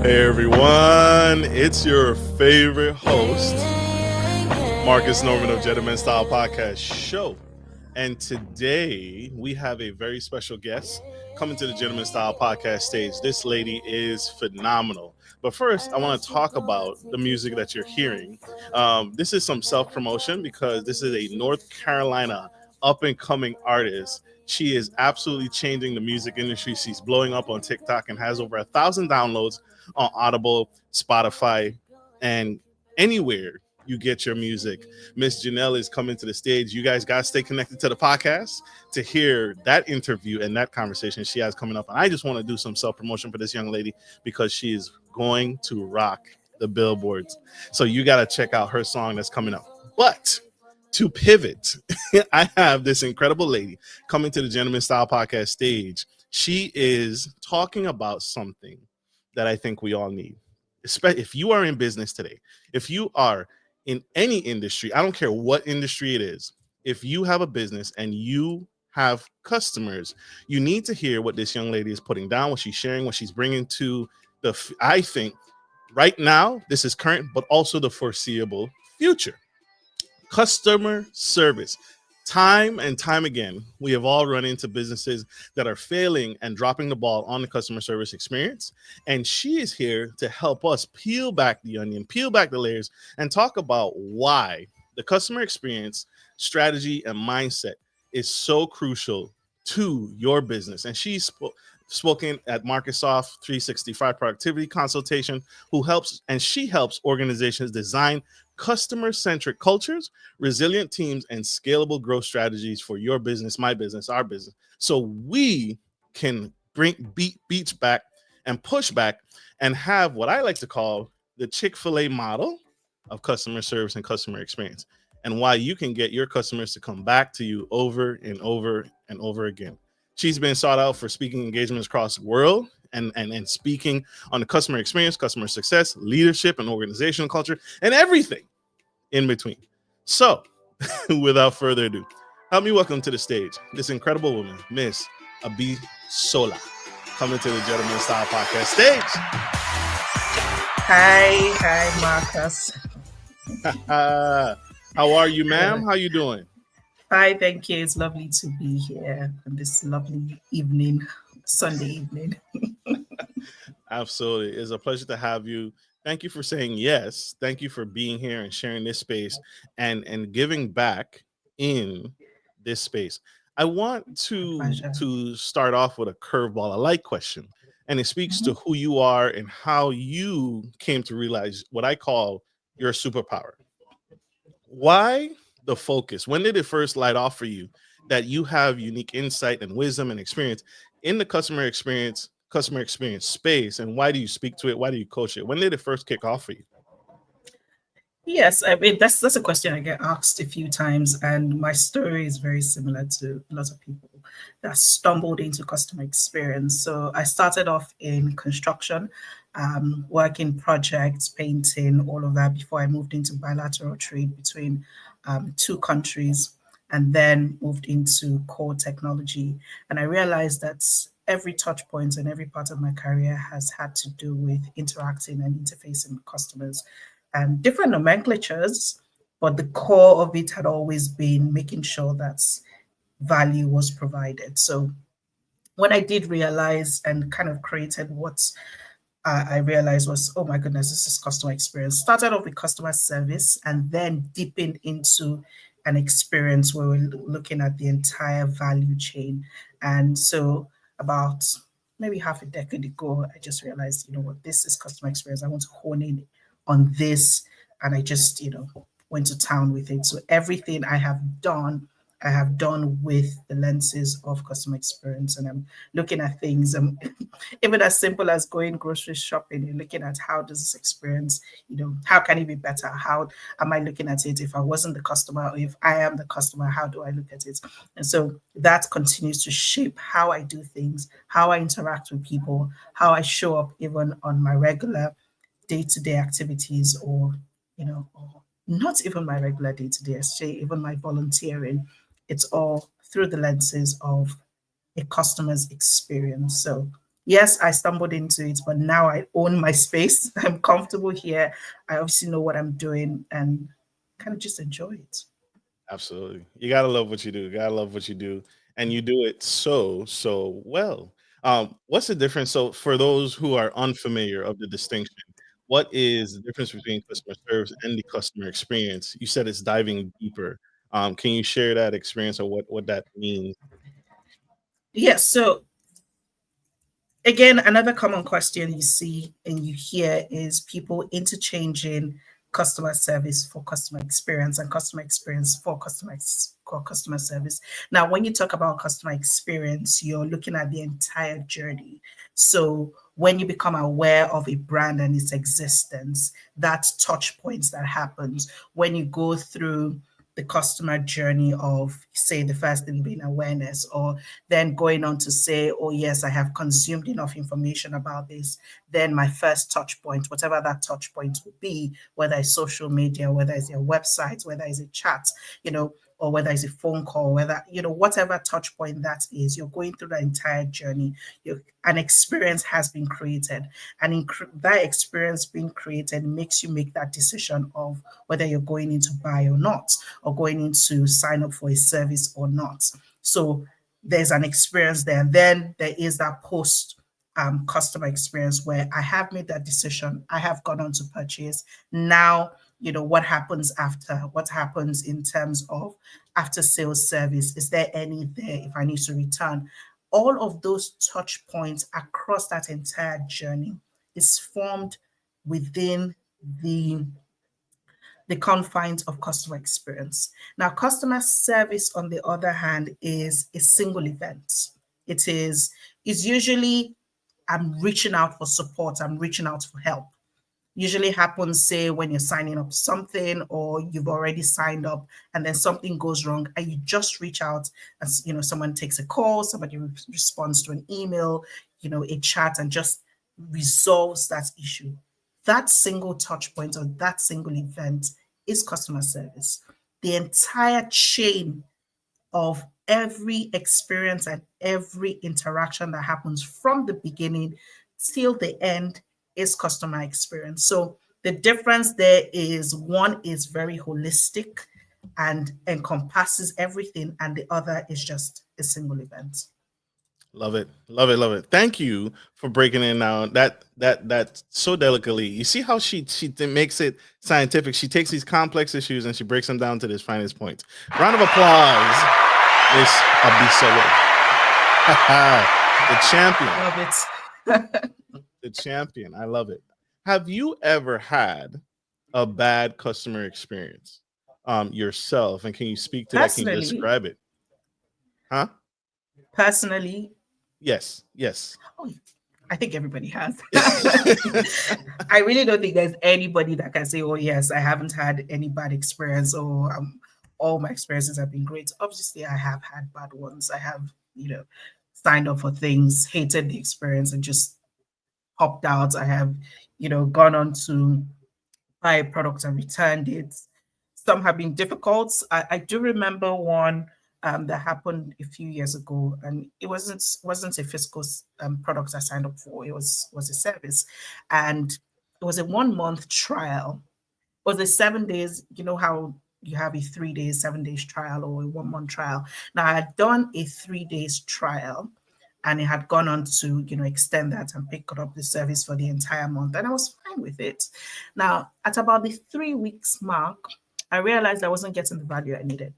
Hey everyone, it's your favorite host, Marcus Norman of Gentleman Style Podcast Show. And today we have a very special guest coming to the Gentleman Style Podcast stage. This lady is phenomenal. But first, I want to talk about the music that you're hearing. This is some self promotion because this is a North Carolina up and coming artist. She is absolutely changing the music industry. She's blowing up on TikTok and has over 1,000 downloads on Audible, Spotify, and anywhere you get your music. Miss Janelle is coming to the stage. You guys got to stay connected to the podcast to hear that interview and that conversation she has coming up. And I just want to do some self promotion for this young lady because she is going to rock the billboards. So you got to check out her song that's coming up. But to pivot, I have this incredible lady coming to the Gentleman Style Podcast stage. She is talking about something that I think we all need. If you are in business today, if you are in any industry, I don't care what industry it is, if you have a business and you have customers, you need to hear what this young lady is putting down, what she's sharing, what she's bringing to I think right now, this is current, but also the foreseeable future. Customer service. Time and time again, we have all run into businesses that are failing and dropping the ball on the customer service experience. And she is here to help us peel back the onion, peel back the layers, and talk about why the customer experience strategy and mindset is so crucial to your business. And she's spoken at Microsoft 365 Productivity Consultation, she helps organizations design customer-centric cultures, resilient teams, and scalable growth strategies for your business, my business, our business. So we can beats back and push back and have what I like to call the Chick-fil-A model of customer service and customer experience, and why you can get your customers to come back to you over and over and over again. She's been sought out for speaking engagements across the world and speaking on the customer experience, customer success, leadership, and organizational culture, and everything in between. So, without further ado, help me welcome to the stage this incredible woman, Miss Abisola, coming to the Gentleman Style Podcast stage. Hi, Marcus. How are you, ma'am? How you doing? Hi, thank you. It's lovely to be here on this lovely evening, Sunday evening. Absolutely. It's a pleasure to have you. Thank you for saying yes. Thank you for being here and sharing this space and giving back in this space. I want Pleasure. to start off with a curveball, a light question. And it speaks to Mhm. who you are and how you came to realize what I call your superpower. Why the focus? When did it first light off for you that you have unique insight and wisdom and experience in the customer experience space? And why do you speak to it? Why do you coach it? When did it first kick off for you? Yes, I mean that's a question I get asked a few times, and my story is very similar to a lot of people that stumbled into customer experience. So I started off in construction, working projects, painting, all of that before I moved into bilateral trade between two countries, and then moved into core technology. And I realized that every touch point and every part of my career has had to do with interacting and interfacing with customers and different nomenclatures, but the core of it had always been making sure that value was provided. So when I did realize and kind of created what I realized was, oh my goodness, this is customer experience. Started off with customer service and then deepened into an experience where we're looking at the entire value chain. And so about maybe half a decade ago, I just realized, you know what, this is customer experience. I want to hone in on this. And I just, went to town with it. So everything I have done with the lenses of customer experience. And I'm looking at things, even as simple as going grocery shopping, you're looking at how does this experience, how can it be better? How am I looking at it? If I wasn't the customer, or if I am the customer, how do I look at it? And so that continues to shape how I do things, how I interact with people, how I show up even on my regular day-to-day activities, or not even my regular day-to-day, I say even my volunteering. It's all through the lenses of a customer's experience. So Yes, I stumbled into it, but now I own my space. I'm comfortable here. I obviously know what I'm doing and kind of just enjoy it. Absolutely. You gotta love what you do. You gotta love what you do, and you do it so well. What's the difference? So, for those who are unfamiliar of the distinction, what is the difference between customer service and the customer experience? You said it's diving deeper. Can you share that experience or what that means? Yes, so again, another common question you see and you hear is people interchanging customer service for customer experience and customer experience for customer service. Now, when you talk about customer experience, you're looking at the entire journey. So when you become aware of a brand and its existence, that touch points that happens when you go through the customer journey of, say, the first thing being awareness, or then going on to say, oh yes, I have consumed enough information about this, then my first touch point, whatever that touch point will be, whether it's social media, whether it's your website, whether it's a chat, or whether it's a phone call, whether, whatever touch point that is, you're going through the entire journey. An experience has been created. And that experience being created makes you make that decision of whether you're going in to buy or not, or going in to sign up for a service or not. So there's an experience there. And then there is that post customer experience where I have made that decision. I have gone on to purchase. Now, what happens after? What happens in terms of after sales service? Is there any there if I need to return? All of those touch points across that entire journey is formed within the the confines of customer experience. Now, customer service, on the other hand, is a single event. It is usually I'm reaching out for support, I'm reaching out for help. Usually happens, say, when you're signing up something or you've already signed up and then something goes wrong and you just reach out, as someone takes a call, somebody responds to an email, a chat, and just resolves that issue. That single touch point or that single event is customer service. The entire chain of every experience and every interaction that happens from the beginning till the end is customer experience. So the difference there is one is very holistic and encompasses everything, and the other is just a single event. Love it, love it, love it. Thank you for breaking it down that so delicately. You see how makes it scientific. She takes these complex issues and she breaks them down to this finest point. Round of applause, Miss Abisola, the champion, Love it. the champion. I love it. Have you ever had a bad customer experience yourself? And can you speak to that? Can you personally, describe it? Huh? personally, Yes, yes. oh, I think everybody has. I really don't think there's anybody that can say, "Oh yes, I haven't had any bad experience," or all my experiences have been great. Obviously, I have had bad ones. I have, signed up for things, hated the experience, and just popped out. I have, gone on to buy a product and returned it. Some have been difficult. I do remember one that happened a few years ago, and it wasn't a physical product I signed up for. It was a service, and it was a 1 month trial. It was a 7 days. You know how you have a 3 days, 7 days trial or a 1 month trial. Now I had done a 3 days trial, and it had gone on to extend that and pick up the service for the entire month, and I was fine with it. Now at about the 3 weeks mark, I realized I wasn't getting the value I needed,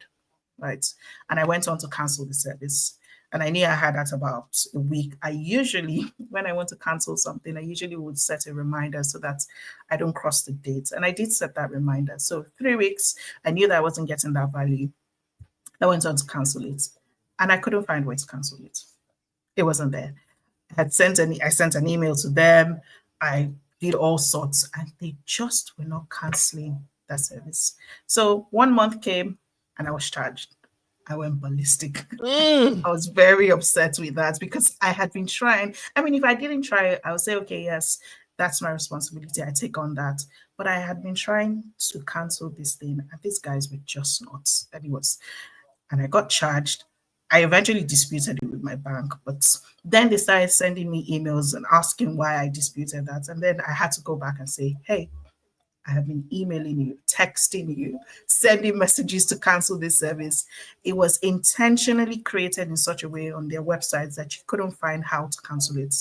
right? And I went on to cancel the service. And I knew I had at about a week. I usually, when I want to cancel something, I usually would set a reminder so that I don't cross the date. And I did set that reminder. So 3 weeks, I knew that I wasn't getting that value. I went on to cancel it. And I couldn't find where to cancel it. It wasn't there. I sent an email to them. I did all sorts, and they just were not canceling that service. So 1 month came, and I was charged. I went ballistic. Mm. I was very upset with that because I had been trying. I mean, if I didn't try, I would say, okay, yes, that's my responsibility. I take on that. But I had been trying to cancel this thing, and these guys were just not. And I got charged. I eventually disputed it with my bank, but then they started sending me emails and asking why I disputed that. And then I had to go back and say, hey, I have been emailing you, texting you, sending messages to cancel this service. It was intentionally created in such a way on their websites that you couldn't find how to cancel it.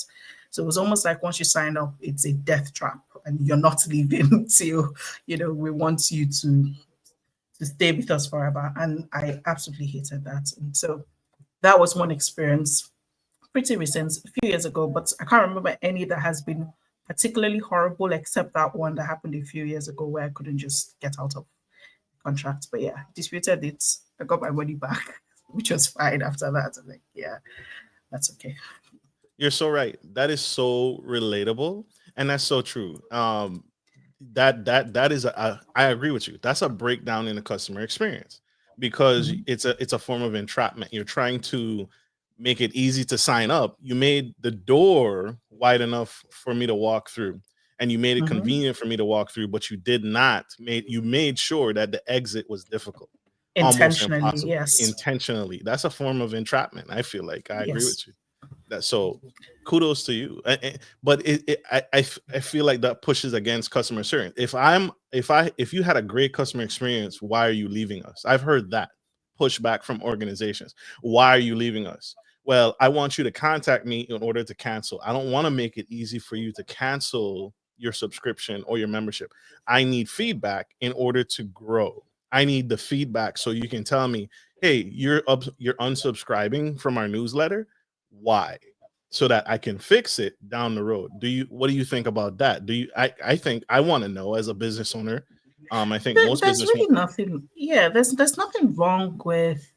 So it was almost like once you sign up, it's a death trap and you're not leaving till, we want you to stay with us forever. And I absolutely hated that. And so that was one experience, pretty recent, a few years ago, but I can't remember any that has been particularly horrible except that one that happened a few years ago where I couldn't just get out of contract. But yeah, disputed it. I got my money back, which was fine after that. I'm like, yeah, that's okay. You're so right. That is so relatable, and that's so true. That is I agree with you. That's a breakdown in the customer experience because Mhm. it's a form of entrapment. You're trying to make it easy to sign up. You made the door wide enough for me to walk through, and you made it Mhm. convenient for me to walk through, but you made sure that the exit was difficult, almost Intentionally, impossible, yes. intentionally. That's a form of entrapment. I feel like I agree Yes. with you. That so kudos to you. But I feel like that pushes against customer service. If you had a great customer experience, why are you leaving us? I've heard that pushback from organizations. Why are you leaving us? Well, I want you to contact me in order to cancel. I don't want to make it easy for you to cancel your subscription or your membership. I need feedback in order to grow. I need the feedback so you can tell me, hey, you're unsubscribing from our newsletter. Why? So that I can fix it down the road. What do you think about that? I think I want to know as a business owner. I think most There's business really nothing. Yeah, there's nothing wrong with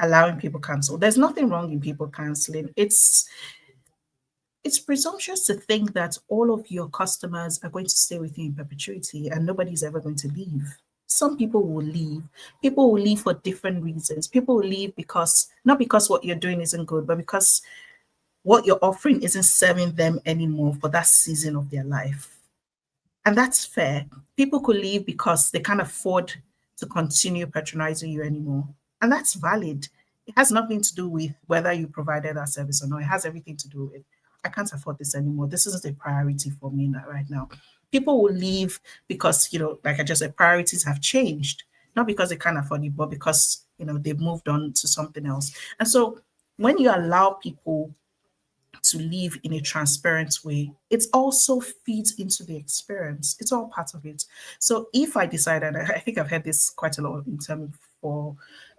allowing people cancel. There's nothing wrong in people canceling. It's presumptuous to think that all of your customers are going to stay with you in perpetuity and nobody's ever going to leave. Some people will leave. People will leave for different reasons. People will leave because, not because what you're doing isn't good, but because what you're offering isn't serving them anymore for that season of their life. And that's fair. People could leave because they can't afford to continue patronizing you anymore. And that's valid. It has nothing to do with whether you provided that service or not. It has everything to do with, I can't afford this anymore. This isn't a priority for me right now. People will leave because, like I just said, priorities have changed. Not because they can't afford it, but because, they've moved on to something else. And so when you allow people to live in a transparent way, it also feeds into the experience. It's all part of it. So if I decide, and I think I've heard this quite a lot in terms for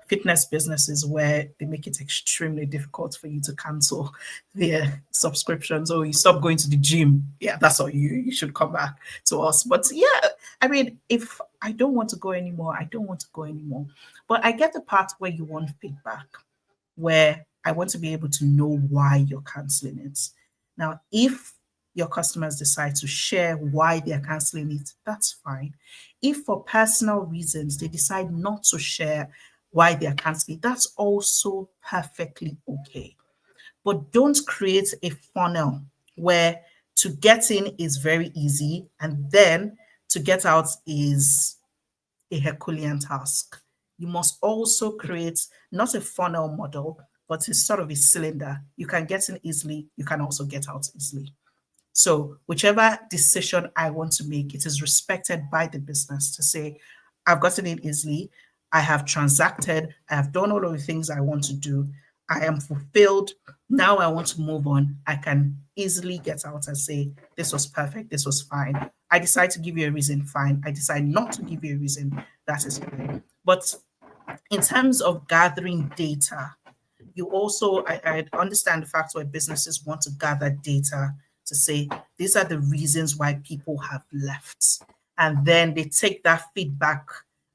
fitness businesses where they make it extremely difficult for you to cancel their subscriptions or you stop going to the gym. Yeah, that's all you should come back to us. But yeah, I mean, if I don't want to go anymore, I don't want to go anymore. But I get the part where you want feedback, where I want to be able to know why you're canceling it. Now, if your customers decide to share why they're canceling it, that's fine. If for personal reasons they decide not to share why they're canceling, that's also perfectly okay. But don't create a funnel where to get in is very easy and then to get out is a Herculean task. You must also create not a funnel model, but a sort of a cylinder. You can get in easily, you can also get out easily. So, whichever decision I want to make, it is respected by the business to say, I've gotten in easily, I have transacted, I have done all of the things I want to do, I am fulfilled. Now I want to move on. I can easily get out and say, this was perfect, this was fine. I decide to give you a reason, fine. I decide not to give you a reason, that is fine. But in terms of gathering data, you also, I understand the fact where businesses want to gather data to say these are the reasons why people have left, and then they take that feedback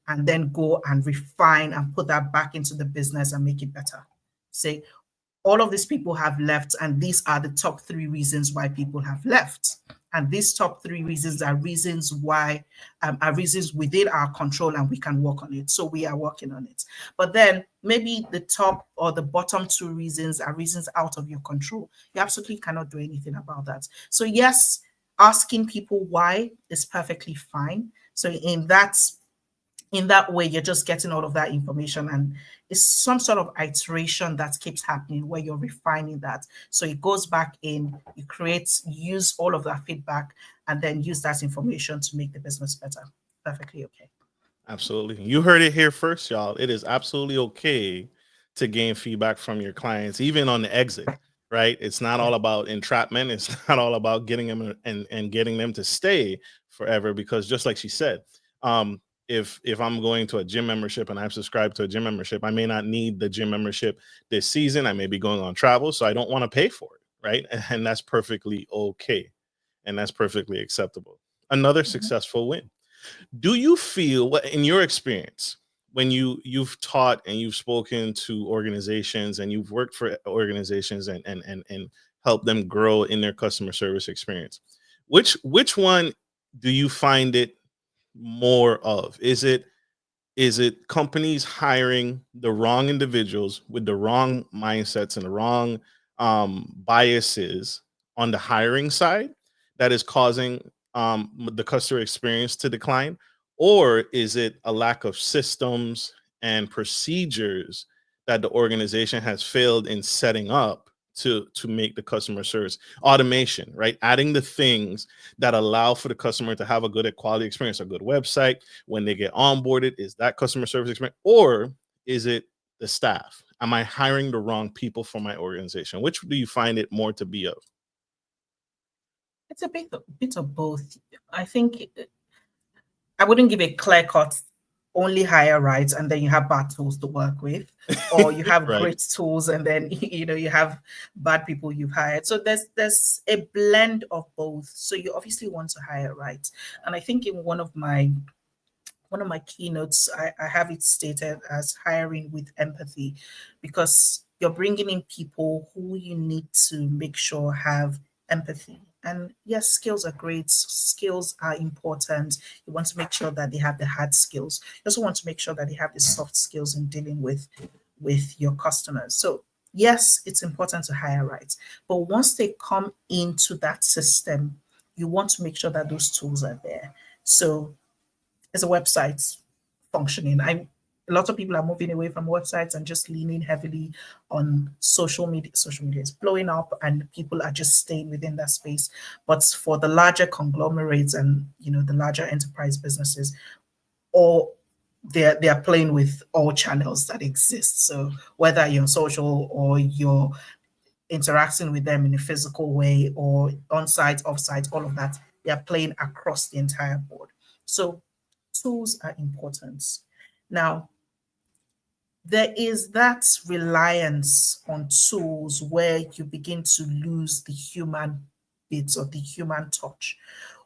and then go and refine and put that back into the business and make it better. Say all of these people have left, and these are the top three reasons why people have left. And these top three reasons are reasons why are reasons within our control, and we can work on it. So we are working on it. But then maybe the top or the bottom two reasons are reasons out of your control. You absolutely cannot do anything about that. So yes, asking people why is perfectly fine. So in that In that way, you're just getting all of that information, and it's some sort of iteration that keeps happening where you're refining that. So it goes back in, you create, use all of that feedback, and then use that information to make the business better. Perfectly okay. Absolutely. You heard it here first, y'all. It is absolutely okay to gain feedback from your clients, even on the exit, right? It's not Yeah. all about entrapment. It's not all about getting them and getting them to stay forever. Because just like she said, um, if I'm going to a gym membership and I've subscribed to a gym membership, I may not need the gym membership this season. I may be going on travel, so I don't want to pay for it, right? And that's perfectly okay, and that's perfectly acceptable. Another Mhm. successful win. Do you feel what in your experience when you've taught and you've spoken to organizations and you've worked for organizations and helped them grow in their customer service experience, which one do you find it more of? Is it companies hiring the wrong individuals with the wrong mindsets and the wrong biases on the hiring side that is causing the customer experience to decline? Or is it a lack of systems and procedures that the organization has failed in setting up to make the customer service automation, right? Adding the things that allow for the customer to have a good quality experience, a good website when they get onboarded. Is that customer service experience, or is it the staff? Am I hiring the wrong people for my organization? Which do you find it more to be of? It's a bit of both. I think I wouldn't give a clear cut only hire right and then you have bad tools to work with, or you have Right. great tools and then you have bad people you've hired. So there's a blend of both. So you obviously want to hire right. And I think in one of my keynotes, I have it stated as hiring with empathy, because you're bringing in people who you need to make sure have empathy. And yes, skills are great, skills are important. You want to make sure that they have the hard skills. You also want to make sure that they have the soft skills in dealing with your customers. So yes, it's important to hire right. But once they come into that system, you want to make sure that those tools are there. So as a website functioning. A lot of people are moving away from websites and just leaning heavily on social media. Social media is blowing up and people are just staying within that space. But for the larger conglomerates and the larger enterprise businesses, or they're playing with all channels that exist. So whether you're on social or you're interacting with them in a physical way or on site, off site, all of that, they are playing across the entire board. So tools are important. Now, there is that reliance on tools where you begin to lose the human bits or the human touch,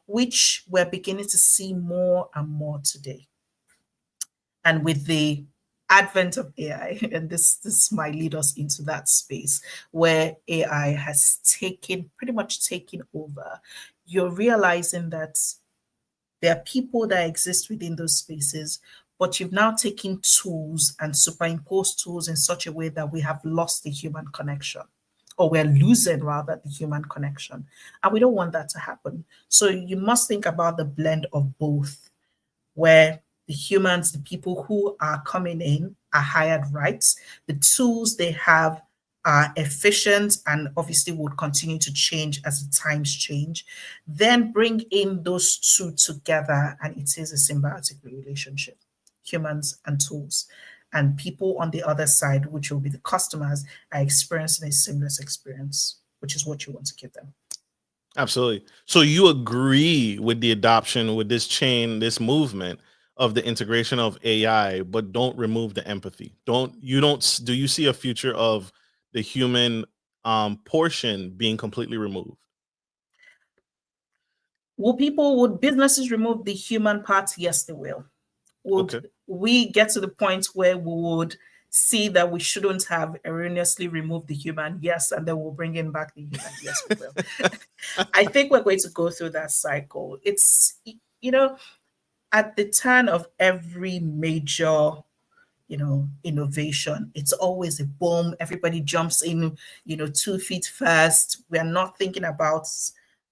which we're beginning to see more and more today. And with the advent of AI, and this might lead us into that space where AI has pretty much taken over, you're realizing that there are people that exist within those spaces, but you've now taken tools and superimposed tools in such a way that we have lost the human connection, or we're losing rather the human connection. And we don't want that to happen. So you must think about the blend of both, where the humans, the people who are coming in, are hired right. The tools they have are efficient and obviously would continue to change as the times change. Then bring in those two together, and it is a symbiotic relationship, humans and tools. And people on the other side, which will be the customers, are experiencing a seamless experience, which is what you want to give them. Absolutely. So you agree with the adoption, with this chain, this movement of the integration of AI, but don't remove the empathy. Do you see a future of the human portion being completely removed? Would businesses remove the human part? Yes, they will. Would Okay. we get to the point where we would see that we shouldn't have erroneously removed the human? Yes, and then we'll bring in back the human. Yes, we will. I think we're going to go through that cycle. It's, at the turn of every major innovation, it's always a boom. Everybody jumps in 2 feet first. We are not thinking about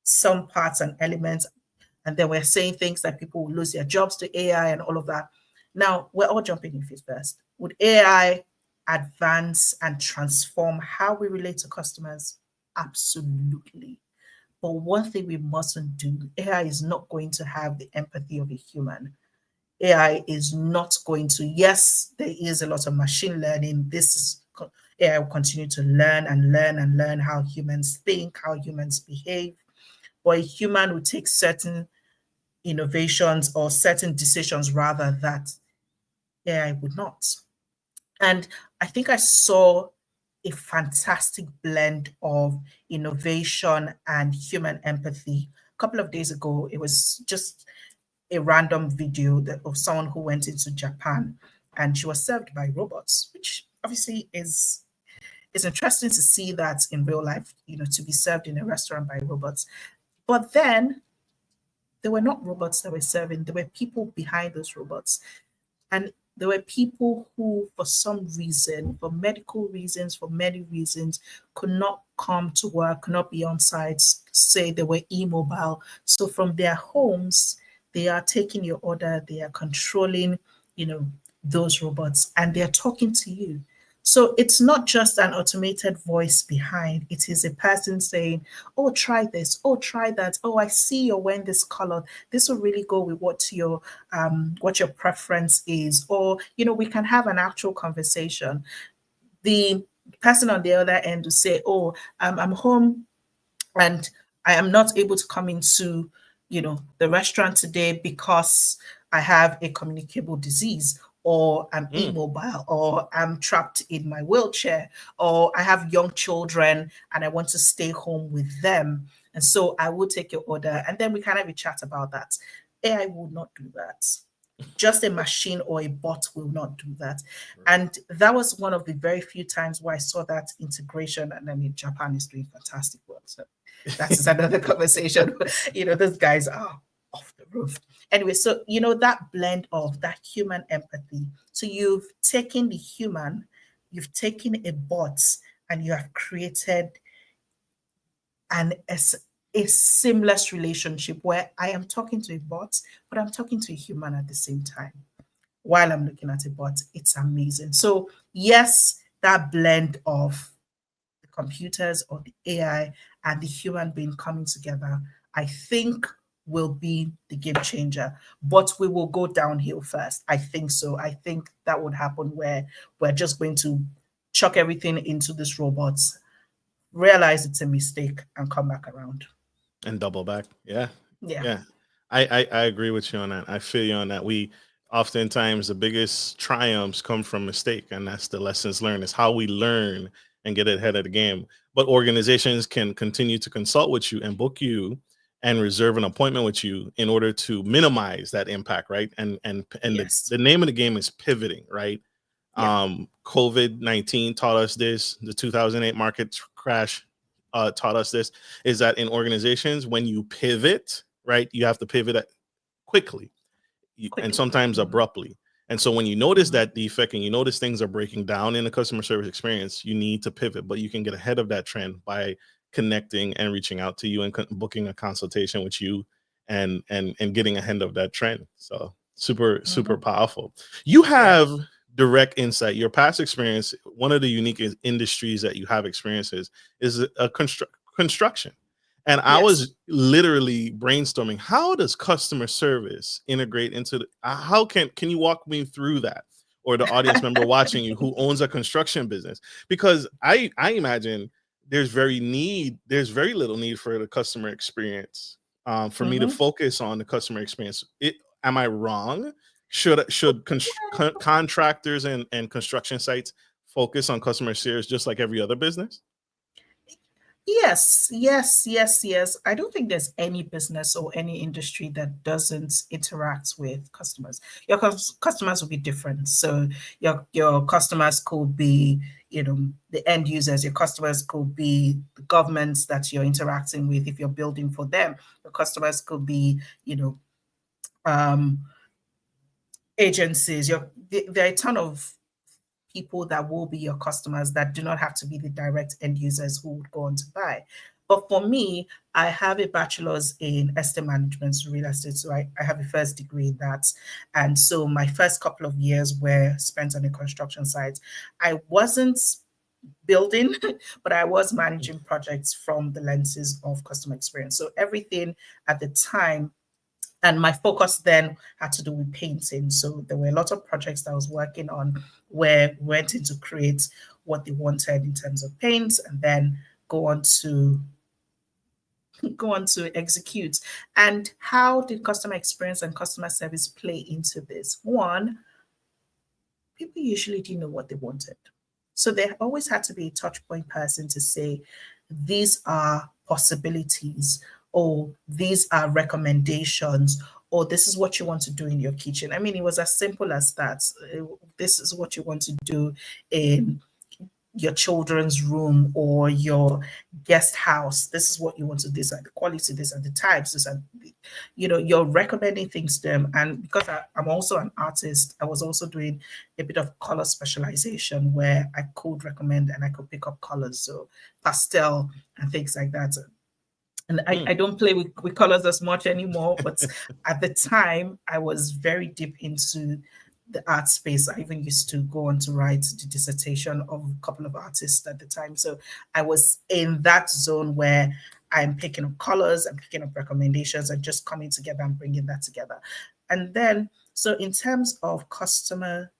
some parts and elements, and then we're saying things like people will lose their jobs to AI and all of that. Now, we're all jumping in feet first. Would AI advance and transform how we relate to customers? Absolutely. But one thing we mustn't do, AI is not going to have the empathy of a human. AI is not going to, yes, there is a lot of machine learning. AI will continue to learn and learn and learn how humans think, how humans behave. But a human will take certain innovations or certain decisions rather that AI would not. And I think I saw a fantastic blend of innovation and human empathy. A couple of days ago, it was just a random video of someone who went into Japan and she was served by robots, which obviously is interesting to see that in real life, to be served in a restaurant by robots. But then there were not robots that were serving, there were people behind those robots. And there were people who, for some reason, for medical reasons, for many reasons, could not come to work, could not be on site, say they were immobile. So from their homes, they are taking your order, they are controlling, those robots, and they're talking to you. So it's not just an automated voice behind, it is a person saying, oh, try this, oh, try that, oh, I see you're wearing this color. This will really go with what your preference is. Or, we can have an actual conversation. The person on the other end will say, oh, I'm home and I am not able to come into, the restaurant today because I have a communicable disease, or I'm immobile, or I'm trapped in my wheelchair, or I have young children and I want to stay home with them. And so I will take your order and then we can have a chat about that. AI will not do that. Just a machine or a bot will not do that. And that was one of the very few times where I saw that integration. And I mean, Japan is doing fantastic work. So that is another conversation. Those guys are off the roof. Anyway, so, that blend of that human empathy. So you've taken the human, you've taken a bot, and you have created a seamless relationship where I am talking to a bot, but I'm talking to a human at the same time while I'm looking at a bot. It's amazing. So, yes, that blend of the computers or the AI and the human being coming together, I think will be the game changer. But we will go downhill first. I think so. I think that would happen where we're just going to chuck everything into these robots, realize it's a mistake, and come back around. And double back. Yeah. Yeah. Yeah. I agree with you on that. I feel you on that. We oftentimes the biggest triumphs come from mistake, and that's the lessons learned. Is how we learn and get ahead of the game. But organizations can continue to consult with you and book you and reserve an appointment with you in order to minimize that impact, right? And Yes. the name of the game is pivoting, right? Yeah. COVID-19 taught us this. The 2008 market crash taught us this, is that in organizations, when you pivot, right, you have to pivot quickly and Quickly. sometimes Mhm. abruptly. And so when you notice Mhm. that defect and you notice things are breaking down in the customer service experience, you need to pivot, but you can get ahead of that trend by connecting and reaching out to you and booking a consultation with you and getting ahead of that trend. So super Mhm. powerful. You Yeah. have direct insight. Your past experience, one of the unique industries that you have experiences is construction. And I Yes. was literally brainstorming, how does customer service integrate into how can you walk me through that, or the audience member watching you who owns a construction business? Because I imagine there's very little need for the customer experience, for me to Mhm. focus on the customer experience. Am I wrong? Should contractors and construction sites focus on customer service just like every other business? Yes, yes, yes, yes. I don't think there's any business or any industry that doesn't interact with customers. Your customers will be different. So your customers could be, the end users. Your customers could be the governments that you're interacting with if you're building for them. Your customers could be, um, agencies. There are a ton of people that will be your customers that do not have to be the direct end users who would go on to buy. But for me, I have a bachelor's in estate management, real estate. So I have a first degree in that. And so my first couple of years were spent on the construction site. I wasn't building, but I was managing projects from the lenses of customer experience. So everything at the time, and my focus then had to do with painting. So there were a lot of projects that I was working on where we went in to create what they wanted in terms of paint and then go on to go on to execute. And how did customer experience and customer service play into this? One, people usually didn't know what they wanted. So there always had to be a touch point person to say, these are possibilities, or these are recommendations, or this is what you want to do in your kitchen. I mean, it was as simple as that. This is what you want to do in your children's room or your guest house. This is what you want to do. These are the quality, these are the types, these are, you're recommending things to them. And because I'm also an artist, I was also doing a bit of color specialization where I could recommend and I could pick up colors. So pastel and things like that. And I Mm. don't play with colors as much anymore, but at the time I was very deep into the art space. I even used to go on to write the dissertation of a couple of artists at the time. So I was in that zone where I'm picking up colors, I'm picking up recommendations, and just coming together and bringing that together. And then, so in terms of customer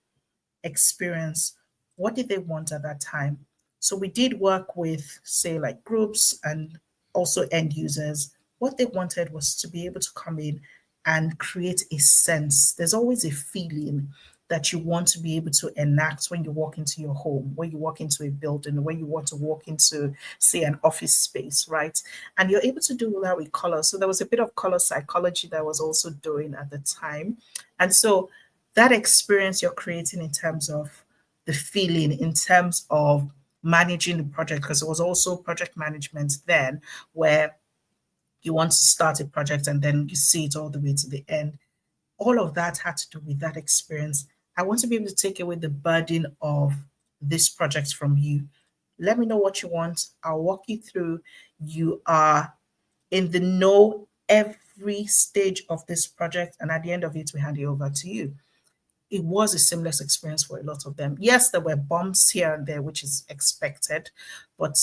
experience, what did they want at that time? So we did work with, say, like groups and also end users. What they wanted was to be able to come in and create a sense. There's always a feeling that you want to be able to enact when you walk into your home, when you walk into a building, when you want to walk into, say, an office space, right? And you're able to do that with color. So there was a bit of color psychology that I was also doing at the time. And so that experience you're creating in terms of the feeling, in terms of managing the project, because it was also project management then, where you want to start a project and then you see it all the way to the end. All of that had to do with that experience. I want to be able to take away the burden of this project from you. Let me know what you want. I'll walk you through. You are in the know every stage of this project, and at the end of it, we hand it over to you. It was a seamless experience for a lot of them. Yes, there were bumps here and there, which is expected, but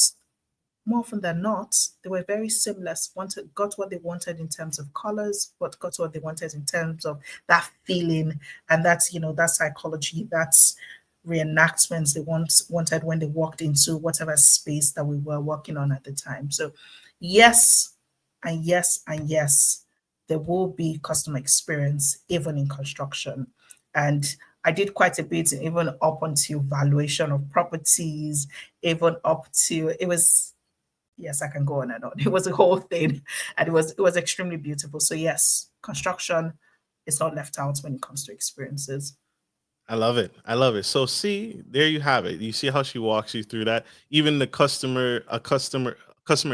more often than not, they were very seamless. Wanted, got what they wanted in terms of colors, but got what they wanted in terms of that feeling, and that's that psychology, that's reenactments they wanted when they walked into whatever space that we were working on at the time. So, yes, and yes, and yes, there will be customer experience even in construction, and I did quite a bit, even up until valuation of properties, even up to it was yes, I can go on and on. It was a whole thing, and it was extremely beautiful. So yes, construction is not left out when it comes to experiences. I love it. I love it. So see, there you have it. You see how she walks you through that. Even the customer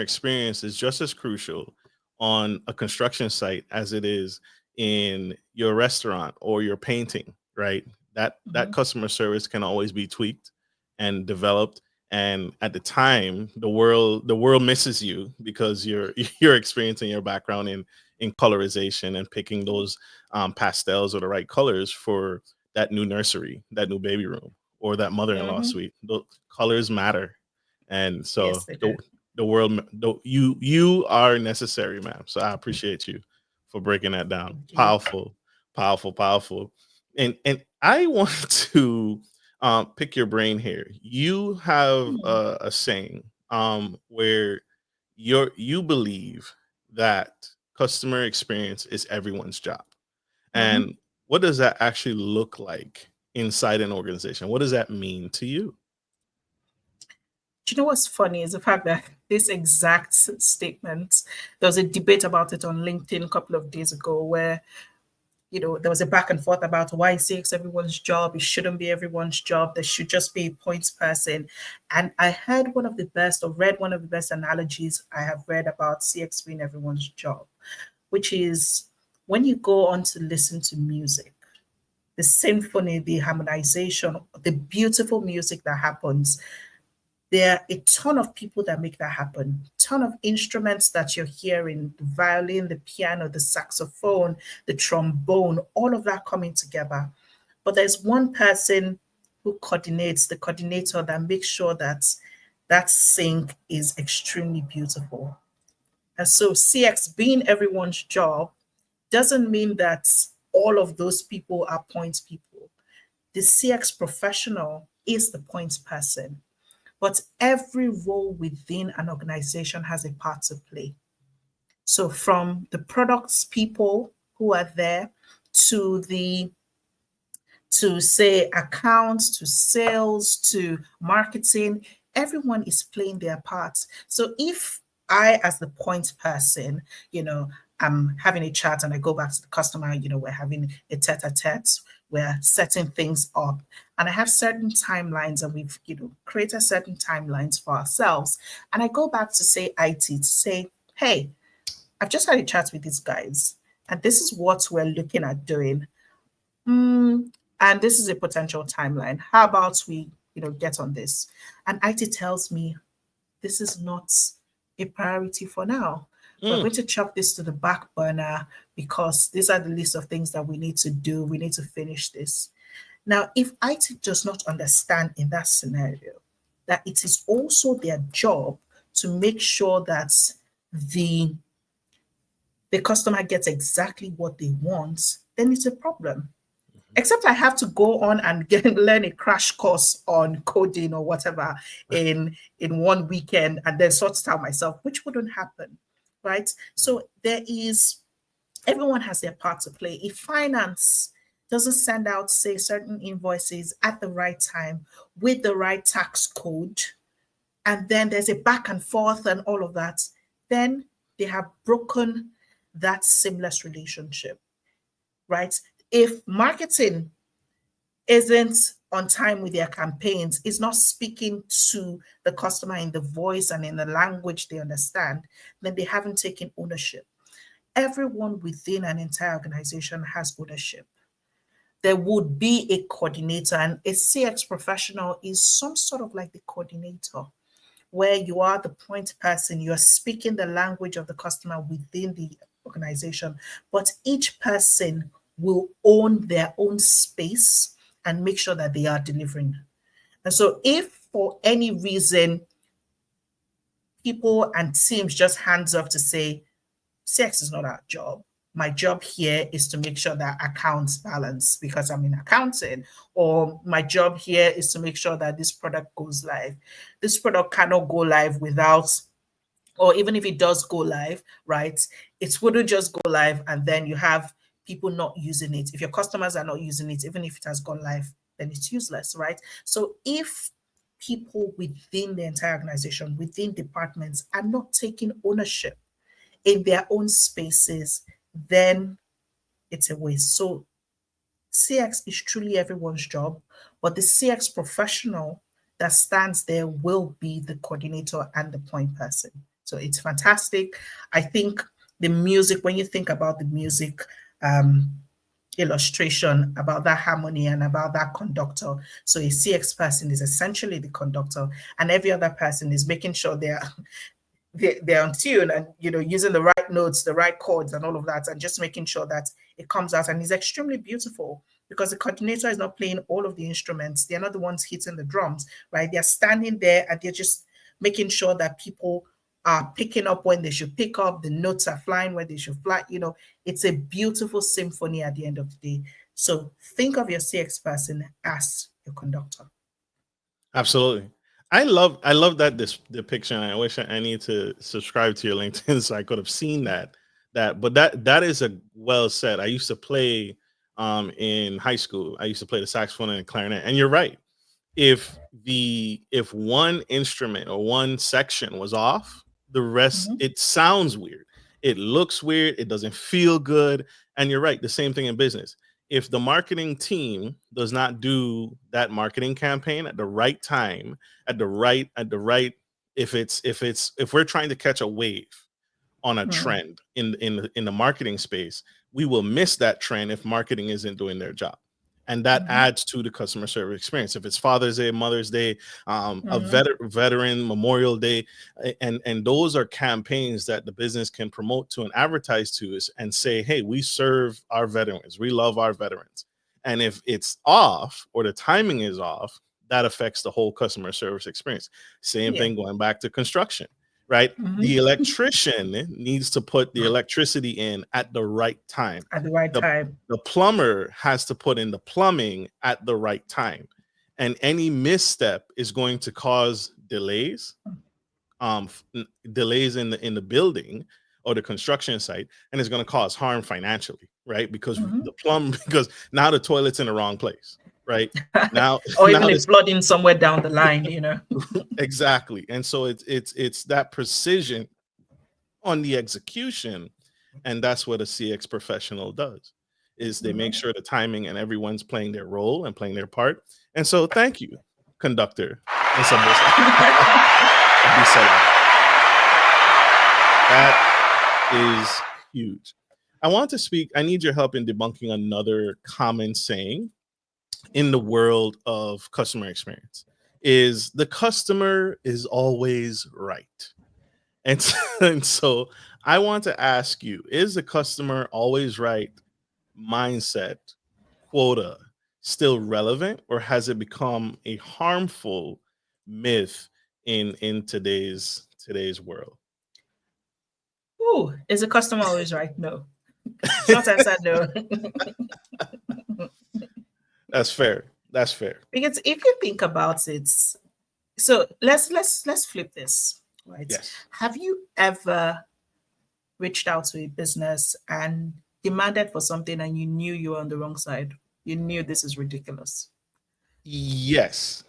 experience is just as crucial on a construction site as it is in your restaurant or your painting, right? That Mhm. customer service can always be tweaked and developed. And at the time, the world misses you because you're you're experiencing your background in colorization and picking those pastels or the right colors for that new nursery, that new baby room, or that mother-in-law Mhm. suite. The colors matter, and Yes, so they the do. the world, you are necessary, ma'am. So I appreciate you for breaking that down. Thank you. Powerful, powerful, powerful. And I want to pick your brain here. You have Mm. a saying where you believe that customer experience is everyone's job. Mhm. And what does that actually look like inside an organization? What does that mean to you? Do you know what's funny is the fact that this exact statement, there was a debate about it on LinkedIn a couple of days ago where there was a back and forth about why CX everyone's job. It shouldn't be everyone's job. There should just be a points person. And I heard one of the best, or read one of the best analogies I have read about CX being everyone's job, which is when you go on to listen to music, the symphony, the harmonization, the beautiful music that happens, there are a ton of people that make that happen, ton of instruments that you're hearing, the violin, the piano, the saxophone, the trombone, all of that coming together. But there's one person who coordinates, the coordinator that makes sure that that sync is extremely beautiful. And so CX being everyone's job doesn't mean that all of those people are point people. The CX professional is the point person, but every role within an organization has a part to play. So from the products people who are there to the to say accounts, to sales, to marketing, everyone is playing their parts. So if I, as the point person, I'm having a chat and I go back to the customer, we're having a tete a tete, we're setting things up, and I have certain timelines and we've, created certain timelines for ourselves. And I go back to say IT to say, hey, I've just had a chat with these guys and this is what we're looking at doing. And this is a potential timeline. How about we, get on this? And IT tells me this is not a priority for now. We're Mm. going to chuck this to the back burner because these are the list of things that we need to do. We need to finish this. Now, if IT does not understand in that scenario that it is also their job to make sure that the the customer gets exactly what they want, then it's a problem. Except I have to go on and learn a crash course on coding or whatever in one weekend and then sort it out myself, which wouldn't happen, right? So everyone has their part to play. If finance doesn't send out, say, certain invoices at the right time with the right tax code, and then there's a back and forth and all of that, then they have broken that seamless relationship, right? If marketing isn't on time with their campaigns, is not speaking to the customer in the voice and in the language they understand, then they haven't taken ownership. Everyone within an entire organization has ownership. There would be a coordinator, and a CX professional is some sort of like the coordinator, where you are the point person, you are speaking the language of the customer within the organization, but each person will own their own space and make sure that they are delivering. And so, if for any reason people and teams just hands up to say, sex is not our job. My job here is to make sure that accounts balance because I'm in accounting, or my job here is to make sure that this product goes live. This product cannot go live without, or even if it does go live, right, it wouldn't just go live and then you have people not using it. If your customers are not using it, even if it has gone live, then it's useless, right? So if people within the entire organization, within departments, are not taking ownership in their own spaces, then it's a waste. So CX is truly everyone's job, but the CX professional that stands there will be the coordinator and the point person. So it's fantastic. I think the music, when you think about the music, illustration about that harmony and about that conductor. So a CX person is essentially the conductor, and every other person is making sure they're on tune and using the right notes, the right chords and all of that, and just making sure that it comes out and is extremely beautiful, because the coordinator is not playing all of the instruments. They're not the ones hitting the drums, right? They're standing there and they're just making sure that people are picking up when they should pick up, the notes are flying where they should fly. It's a beautiful symphony at the end of the day. So think of your CX person as your conductor. Absolutely. I love that this depiction. I wish I need to subscribe to your LinkedIn so I could have seen that is a well said. I used to play in high school. I used to play the saxophone and clarinet. And you're right. If one instrument or one section was off, the rest, Mhm. it sounds weird. It looks weird, it doesn't feel good. And you're right, the same thing in business. If the marketing team does not do that marketing campaign at the right time, at the right if we're trying to catch a wave on a Mhm. trend in the marketing space, we will miss that trend if marketing isn't doing their job. and that Mm-hmm. adds to the customer service experience. If it's Father's Day, Mother's Day, a Mm-hmm. veteran Memorial Day, and those are campaigns that the business can promote to and advertise to us and say, hey, we serve our veterans, we love our veterans. And if it's off or the timing is off, that affects the whole customer service experience. Same Yeah. thing going back to construction, right? The Mm-hmm. electrician needs to put the electricity in at the right time. At the right The, time. the plumber has to put in the plumbing at the right time. And any misstep is going to cause delays, delays in the building or the construction site, and it's going to cause harm financially, right? Because Mm-hmm. the plumb because now the toilet's in the wrong place, right? Now Or now even a this flooding somewhere down the line, you know. exactly. And so it's that precision on the execution, and that's what a CX professional does, is they make Mm-hmm. sure the timing and everyone's playing their role and playing their part. And so thank you, conductor. Miss Abisola. That is huge. I want to speak. I need your help in debunking another common saying in the world of customer experience is the customer is always right. And, and so I want to ask you, is the customer always right mindset quota still relevant, or has it become a harmful myth in today's world? Ooh, is the customer always right? No. Short answer, no. That's fair. That's fair. Because if you think about it, so let's flip this, right? Yes. Have you ever reached out to a business and demanded for something and you knew you were on the wrong side? You knew this is ridiculous. Yes.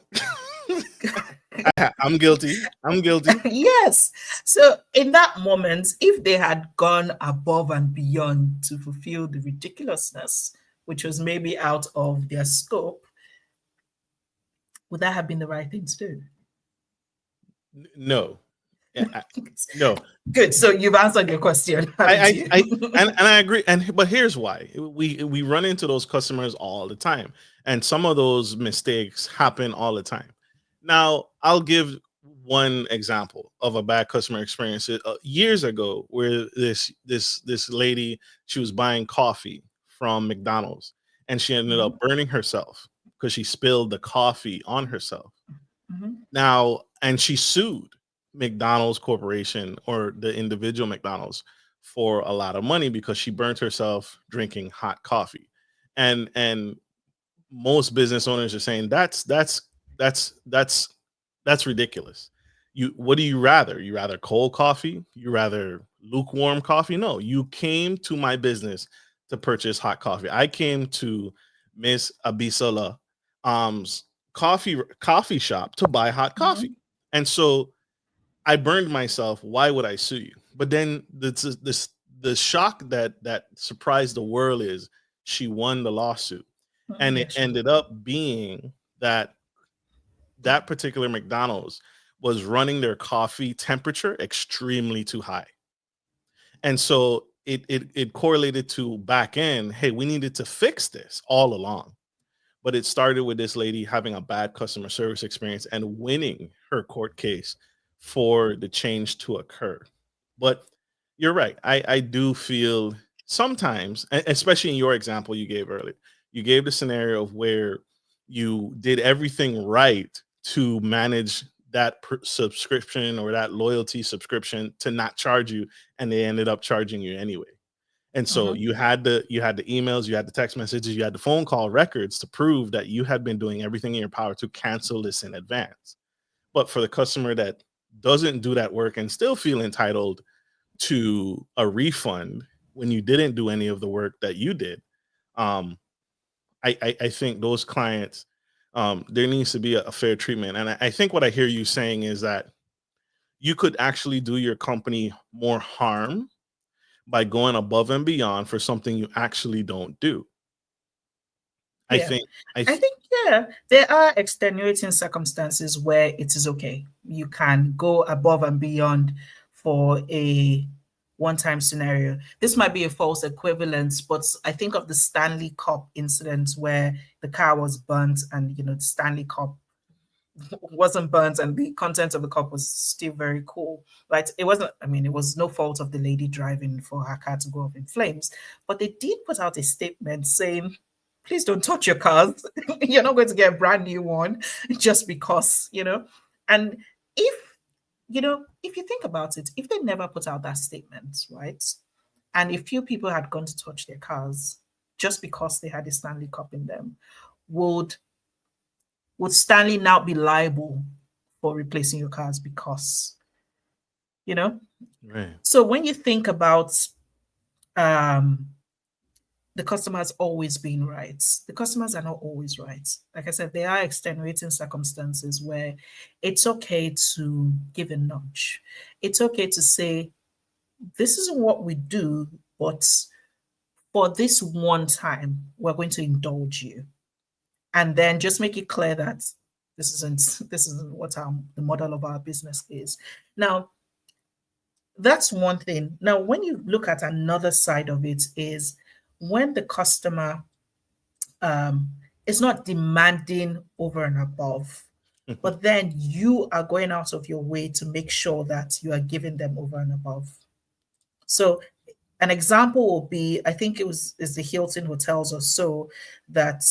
I'm guilty. I'm guilty. Yes. So in that moment, if they had gone above and beyond to fulfill the ridiculousness, which was maybe out of their scope, would that have been the right thing to do? No. No. Good. So you've answered your question, haven't I, you? I, I and I agree. And but here's why we run into those customers all the time, and some of those mistakes happen all the time. Now, I'll give one example of a bad customer experience years ago, where this lady, she was buying coffee from McDonald's, and she ended Mhm, up burning herself because she spilled the coffee on herself. mhm, Now, and she sued McDonald's Corporation or the individual McDonald's for a lot of money because she burnt herself drinking hot coffee. And most business owners are saying that's ridiculous. You what do you rather? You rather cold coffee? You rather lukewarm coffee? No, you came to my business to purchase hot coffee. I came to Miss Abisola coffee shop to buy hot coffee. mhm, And so I burned myself. Why would I sue you? But then the shock that surprised the world is she won the lawsuit, mhm. and it Yes, she did. ended up being that that particular McDonald's was running their coffee temperature extremely too high. And so it correlated to back end, hey, we needed to fix this all along. But it started with this lady having a bad customer service experience and winning her court case for the change to occur. But you're right. I do feel sometimes, especially in your example you gave earlier, you gave the scenario of where you did everything right to manage that subscription or that loyalty subscription to not charge you, and they ended up charging you anyway. And so Mhm. you had the emails, you had the text messages, you had the phone call records to prove that you had been doing everything in your power to cancel this in advance. But for the customer that doesn't do that work and still feel entitled to a refund when you didn't do any of the work that you did, um, I think those clients, there needs to be a fair treatment. And I think what I hear you saying is that you could actually do your company more harm by going above and beyond for something you actually don't do. I Yeah. think I I th- think, yeah, there are extenuating circumstances where it is okay. You can go above and beyond for a one-time scenario. This might be a false equivalence, but I think of the Stanley Cup incident where the car was burnt and the Stanley Cup wasn't burnt and the content of the cup was still very cool. Right? It wasn't, I mean, it was no fault of the lady driving for her car to go up in flames, but they did put out a statement saying, please don't touch your cars. You're not going to get a brand new one just because. And if you think about it, if they never put out that statement, right? And if few people had gone to touch their cars just because they had a Stanley Cup in them, would would Stanley now be liable for replacing your cars because, you know? Right. So when you think about um, the customer has always been right, the customers are not always right. Like I said, there are extenuating circumstances where it's okay to give a nudge. It's okay to say, this isn't what we do, but for this one time, we're going to indulge you. And then just make it clear that this isn't what the model of our business is. Now, that's one thing. Now, when you look at another side of it, is when the customer um, is not demanding over and above, but then you are going out of your way to make sure that you are giving them over and above. So an example will be, I think is the Hilton hotels or so that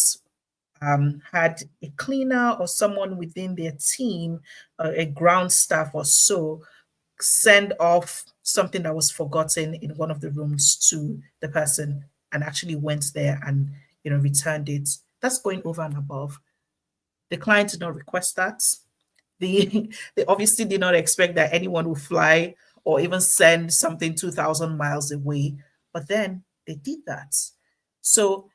had a cleaner or someone within their team, a ground staff or so, send off something that was forgotten in one of the rooms to the person and actually went there and returned it. That's going over and above. The client did not request that. They obviously did not expect that anyone would fly or even send something 2,000 miles away, but then they did that. So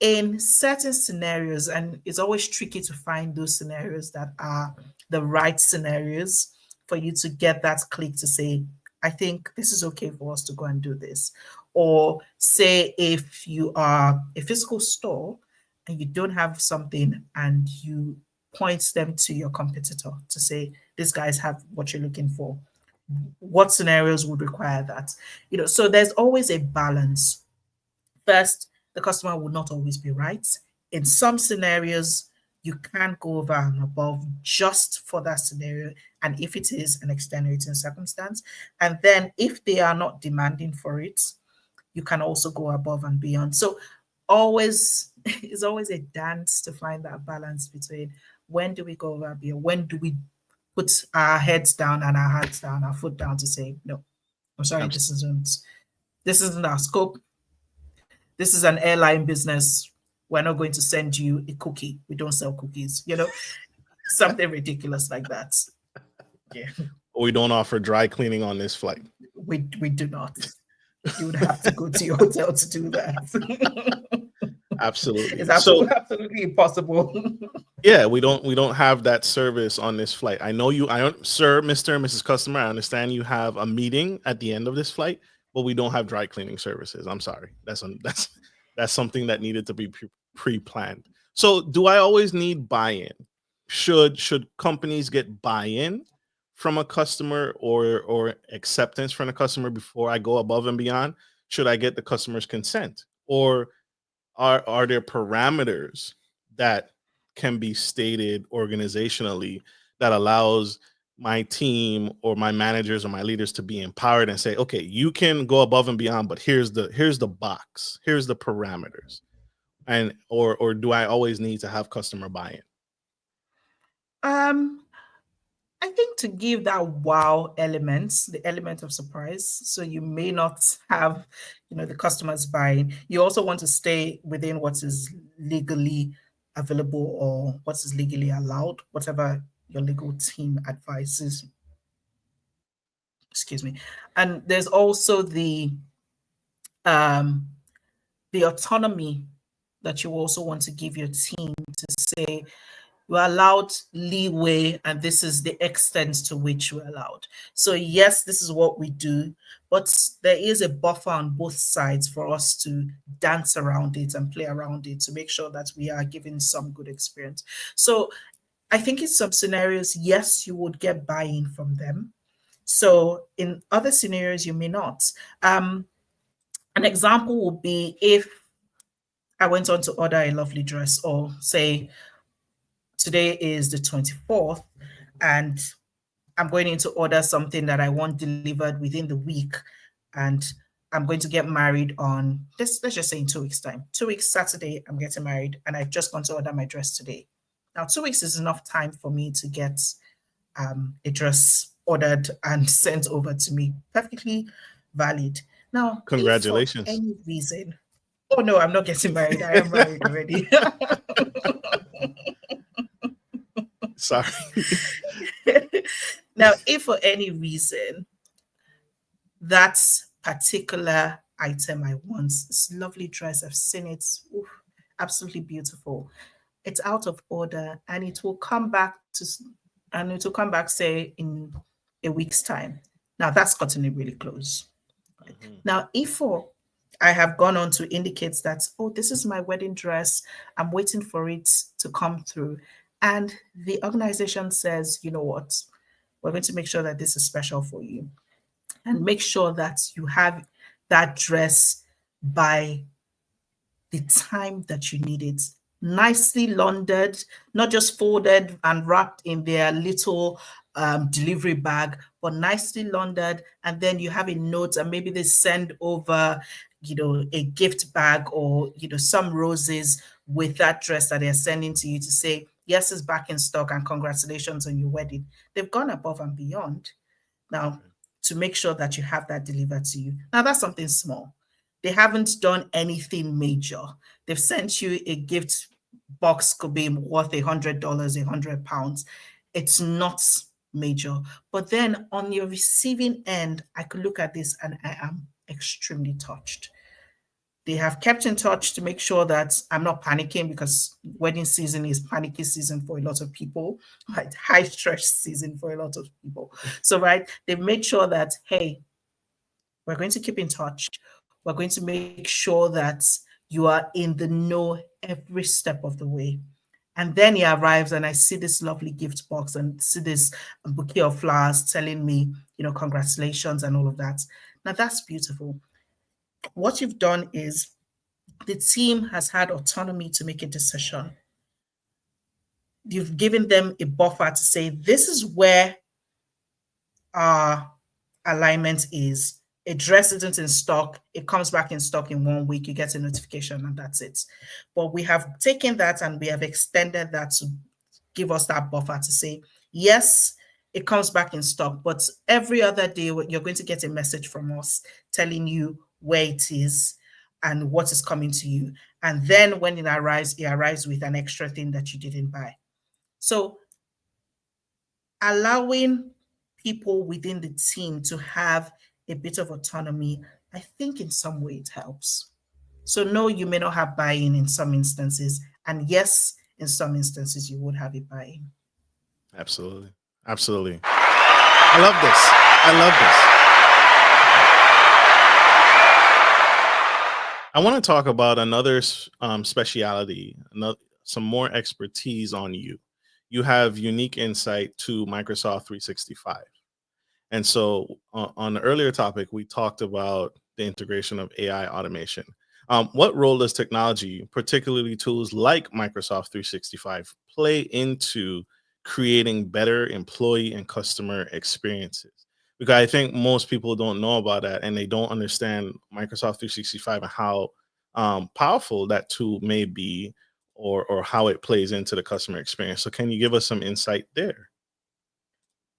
in certain scenarios, and it's always tricky to find those scenarios that are the right scenarios for you to get that click to say, I think this is okay for us to go and do this. Or say if you are a physical store and you don't have something and you point them to your competitor to say, these guys have what you're looking for. What scenarios would require that? So there's always a balance. First, the customer will not always be right. In some scenarios, you can't go over and above just for that scenario. And if it is an extenuating circumstance, and then if they are not demanding for it, you can also go above and beyond. So always, it's always a dance to find that balance between when do we go over and beyond, when do we put our heads down and our hands down, our foot down to say, no, I'm sorry, this isn't our scope. This is an airline business. We're not going to send you a cookie. We don't sell cookies, something ridiculous like that. Yeah. We don't offer dry cleaning on this flight. We do not. You would have to go to your hotel to do that. Absolutely. It's absolutely impossible. Yeah, we don't have that service on this flight. I know you, sir, Mr. and Mrs. Customer, I understand you have a meeting at the end of this flight, but we don't have dry cleaning services. I'm sorry. That's something that needed to be pre-planned. So, do I always need buy-in? Should companies get buy-in from a customer or acceptance from a customer before I go above and beyond? Should I get the customer's consent, or are there parameters that can be stated organizationally that allows my team or my managers or my leaders to be empowered and say, okay, you can go above and beyond, but here's the box, here's the parameters? And or do I always need to have customer buy-in? um I think to give that wow element, the element of surprise, so you may not have, the customers buying. You also want to stay within what is legally available or what is legally allowed, whatever your legal team advises. Excuse me. And there's also um, the autonomy that you also want to give your team to say, we're allowed leeway and this is the extent to which we're allowed. So yes, this is what we do, but there is a buffer on both sides for us to dance around it and play around it to make sure that we are giving some good experience. So I think in some scenarios, yes, you would get buy-in from them. So in other scenarios, you may not. Um, an example would be if I went on to order a lovely dress, or say today is the 24th, and I'm going in to order something that I want delivered within the week, and I'm going to get married on let's just say in 2 weeks' time. 2 weeks Saturday, I'm getting married, and I've just gone to order my dress today. Now, 2 weeks is enough time for me to get a dress ordered and sent over to me. Perfectly valid. Now, if for Congratulations. any reason, oh no, I'm not getting married. I am married already. Sorry. Now, if for any reason that particular item I want, this lovely dress, I've seen it, oof, absolutely beautiful. It's out of order, and it will come back, say, in a week's time. Now that's cutting it really close. Mhm. Now, if for I have gone on to indicate that, oh, this is my wedding dress, I'm waiting for it to come through. And the organization says, you know what, we're going to make sure that this is special for you, and make sure that you have that dress by the time that you need it. Nicely laundered, not just folded and wrapped in their little delivery bag, but nicely laundered. And then you have a note, and maybe they send over, a gift bag, or, some roses with that dress that they're sending to you to say, yes, it's back in stock and congratulations on your wedding. They've gone above and beyond now to make sure that you have that delivered to you. Now, that's something small. They haven't done anything major. They've sent you a gift box, could be worth $100, £100. It's not major. But then on your receiving end, I could look at this and I am extremely touched. They have kept in touch to make sure that I'm not panicking, because wedding season is panicky season for a lot of people, right? High stress season for a lot of people. So, right, they've made sure that, hey, we're going to keep in touch. We're going to make sure that you are in the know every step of the way. And then he arrives, and I see this lovely gift box and see this bouquet of flowers telling me, congratulations and all of that. Now that's beautiful. What you've done is the team has had autonomy to make a decision. You've given them a buffer to say, this is where our alignment is. A dress isn't in stock, it comes back in stock in 1 week, you get a notification, and that's it. But we have taken that and we have extended that to give us that buffer to say, yes, it comes back in stock, but every other day you're going to get a message from us telling you where it is and what is coming to you. And then when it arrives with an extra thing that you didn't buy. So allowing people within the team to have a bit of autonomy, I think in some way it helps. So, no, you may not have buy in some instances. And yes, in some instances, you would have a buy in. Absolutely. Absolutely. I love this. I love this. I want to talk about another speciality, some more expertise on you. You have unique insight to Microsoft 365. And so on the earlier topic, we talked about the integration of AI automation. What role does technology, particularly tools like Microsoft 365, play into creating better employee and customer experiences? Because I think most people don't know about that, and they don't understand Microsoft 365 and how powerful that tool may be, or how it plays into the customer experience. So can you give us some insight there?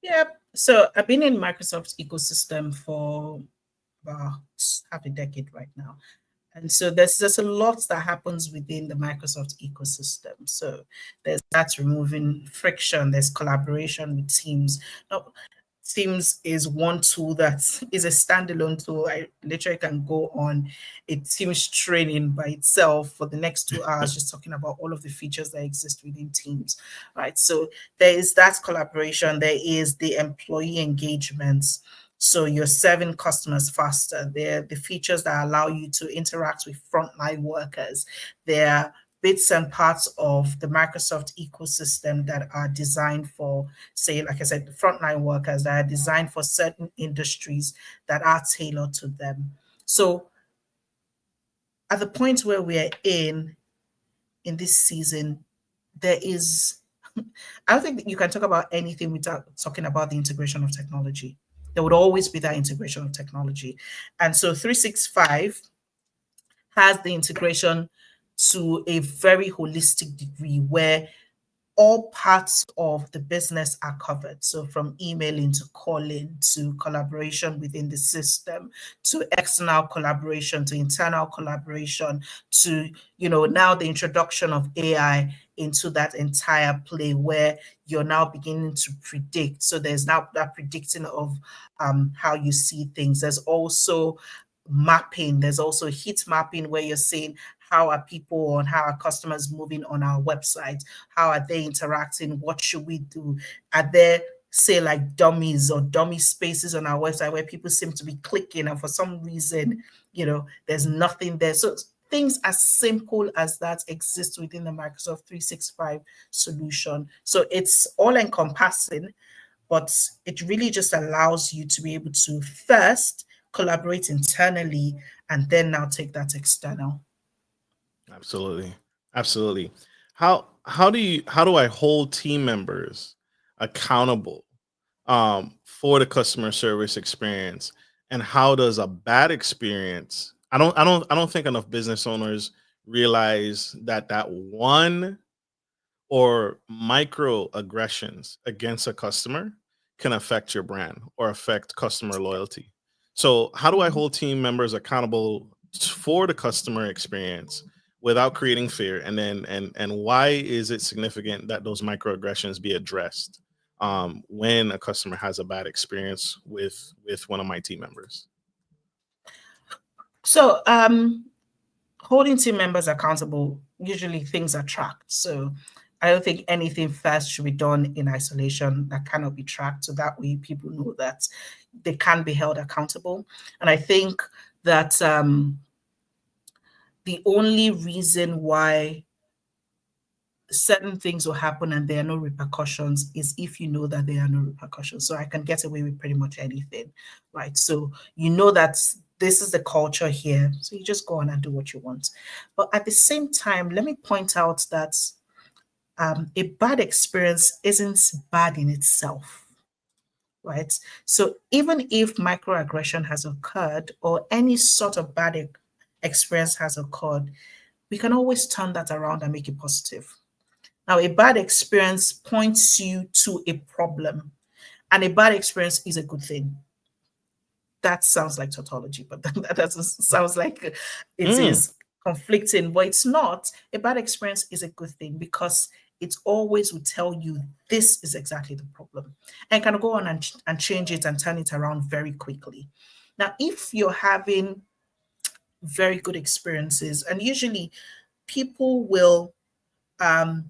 Yep. So I've been in Microsoft's ecosystem for about half a decade right now. And so there's a lot that happens within the Microsoft ecosystem. So there's that removing friction, there's collaboration with teams. Now, Teams is one tool that is a standalone tool. I literally can go on a Teams training by itself for the next 2 hours, just talking about all of the features that exist within Teams, right? So there is that collaboration. There is the employee engagements. So you're serving customers faster. They're the features that allow you to interact with frontline workers. They're bits and parts of the Microsoft ecosystem that are designed for, say, like I said, the frontline workers that are designed for certain industries that are tailored to them. So at the point where we're in this season, there is, I don't think that you can talk about anything without talking about the integration of technology. There would always be that integration of technology. And so 365 has the integration to a very holistic degree where all parts of the business are covered. So from emailing to calling to collaboration within the system to external collaboration to internal collaboration to, now the introduction of AI into that entire play where you're now beginning to predict. So there's now that predicting of how you see things. There's also mapping. There's also heat mapping where you're saying how are people and how are customers moving on our website? How are they interacting? What should we do? Are there, say, like dummies or dummy spaces on our website where people seem to be clicking and for some reason, there's nothing there? So things as simple as that exist within the Microsoft 365 solution. So it's all encompassing, but it really just allows you to be able to first collaborate internally and then now take that external. Absolutely. Absolutely. How do I hold team members accountable for the customer service experience? And how does a bad experience, I don't think enough business owners realize that one or microaggressions against a customer can affect your brand or affect customer loyalty. So, how do I hold team members accountable for the customer experience without creating fear? And then, and why is it significant that those microaggressions be addressed when a customer has a bad experience with one of my team members? So holding team members accountable, usually things are tracked. So I don't think anything first should be done in isolation that cannot be tracked. So that way people know that they can be held accountable. And I think that the only reason why certain things will happen and there are no repercussions is if you know that there are no repercussions. So I can get away with pretty much anything, right? So you know that this is the culture here. So you just go on and do what you want. But at the same time, let me point out that a bad experience isn't bad in itself, right? So even if microaggression has occurred or any sort of bad experience has occurred, we can always turn that around and make it positive. Now, a bad experience points you to a problem, and a bad experience is a good thing. That sounds like tautology, but that doesn't sounds like it Mm, is conflicting, but it's not. A bad experience is a good thing because it always will tell you this is exactly the problem and can go on and change it and turn it around very quickly. Now, if you're having very good experiences, and usually people will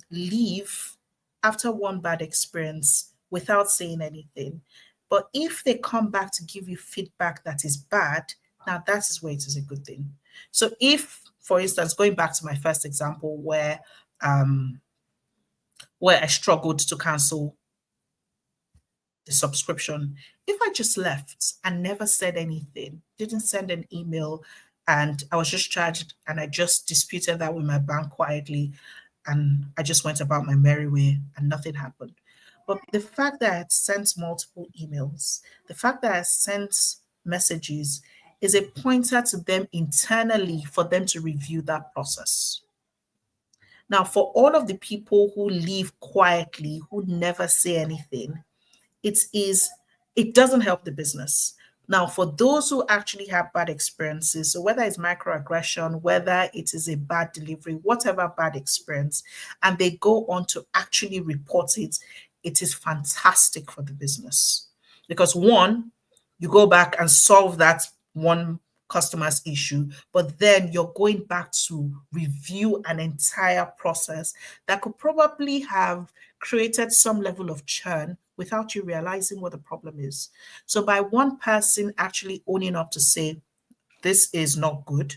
leave after one bad experience without saying anything. But if they come back to give you feedback that is bad, now that is where it is a good thing. So if, for instance, going back to my first example um, where I struggled to cancel the subscription, if I just left and never said anything, didn't send an email, and I was just charged and I just disputed that with my bank quietly, and I just went about my merry way and nothing happened. But the fact that I had sent multiple emails, the fact that I sent messages is a pointer to them internally for them to review that process. Now, for all of the people who leave quietly, who never say anything, it is it doesn't help the business. Now, for those who actually have bad experiences, so whether it's microaggression, whether it is a bad delivery, whatever bad experience, and they go on to actually report it, it is fantastic for the business. Because one, you go back and solve that one customer's issue, but then you're going back to review an entire process that could probably have created some level of churn without you realizing what the problem is. So by one person actually owning up to say, this is not good,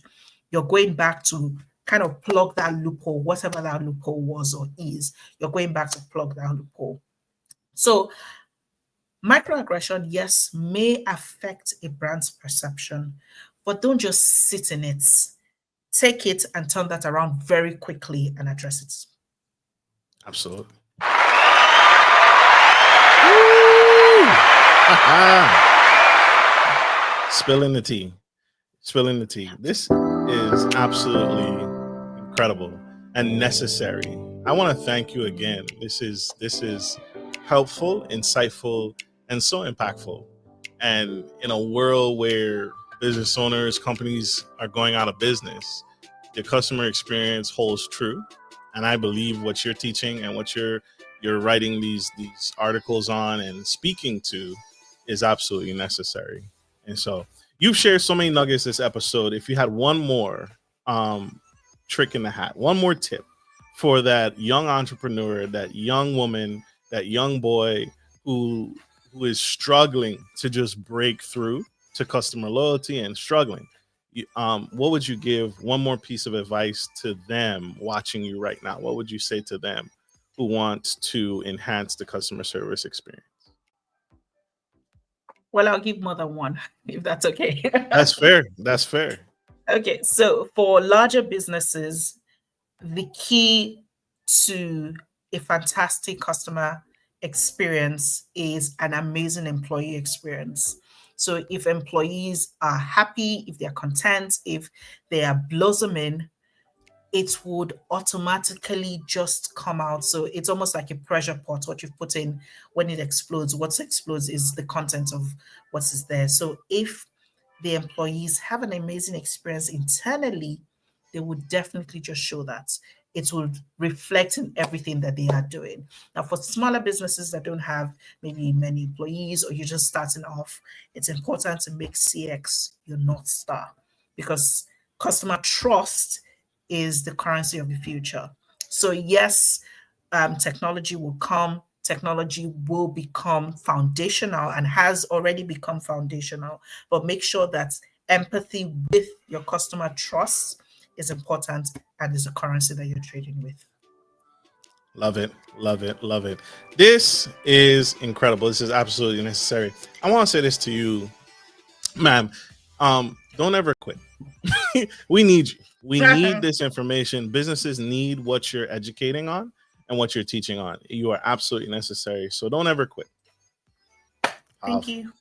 you're going back to kind of plug that loophole, whatever that loophole was or is. You're going back to plug that loophole. So microaggression, yes, may affect a brand's perception, but don't just sit in it. Take it and turn that around very quickly and address it. Absolutely. Spilling the tea. Spilling the tea. This is absolutely incredible and necessary. I want to thank you again. This is helpful, insightful, and so impactful. And in a world where business owners, companies are going out of business, your customer experience holds true. And I believe what you're teaching and what you're writing these articles on and speaking to is absolutely necessary. And so you've shared so many nuggets this episode. If you had one more trick in the hat, one more tip for that young entrepreneur, that young woman, that young boy who is struggling to just break through to customer loyalty and struggling, what would you give one more piece of advice to them watching you right now? What would you say to them who want to enhance the customer service experience? Well, I'll give more than one, if that's okay. That's fair. That's fair. Okay, so for larger businesses, the key to a fantastic customer experience is an amazing employee experience. So if employees are happy, if they're content, if they are blossoming, it would automatically just come out. So it's almost like a pressure pot. What you've put in, when it explodes, what explodes is the content of what is there. So if the employees have an amazing experience internally, they would definitely just show that. It will reflect in everything that they are doing. Now, for smaller businesses that don't have maybe many employees, or you're just starting off, it's important to make CX your North Star, because customer trust is the currency of the future. So, yes, technology will come, technology will become foundational and has already become foundational, but make sure that empathy with your customer trust is important and is a currency that you're trading with. Love it. Love it. Love it. This is incredible. This is absolutely necessary. I want to say this to you, ma'am. Don't ever quit. We need you. We need this information. Businesses need what you're educating on and what you're teaching on. You are absolutely necessary. So don't ever quit. Thank you.